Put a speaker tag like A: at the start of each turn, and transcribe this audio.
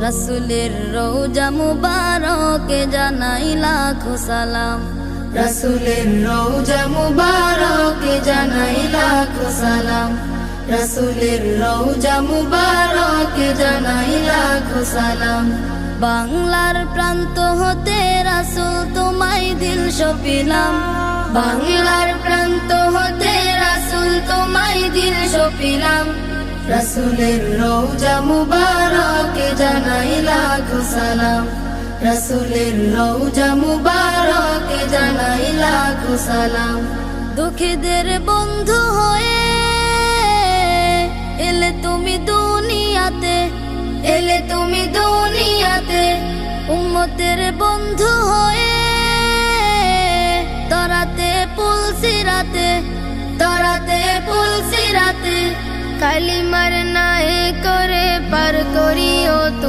A: রাসূলের রওজা মুবারকে জানাই লাখো সালাম।
B: রাসূলের রওজা মুবারকে জানাই লাখো সালাম। রাসূলের রওজা মুবারকে জানাই লাখো সালাম।
A: বাংলার প্রান্ত হতে রাসূল তোমায় দিল সপিলাম।
B: বাংলার প্রান্ত হতে রাসূল তোমায় দিল সপিলাম। রাসূলের রওজা মুবারকে জানাই লাখো সালাম। রাসূলের রওজা মুবারকে জানাই লাখো সালাম।
A: দুঃখীদের বন্ধু হয়ে এলে তুমি দুনিয়াতে,
B: এলে তুমি দুনিয়াতে।
A: উম্মতের বন্ধু হয়ে তরাতে পুলসিরাতে,
B: তরাতে পুলসিরাতে।
A: কালিমার নায়ে করে পার করিও তুমি।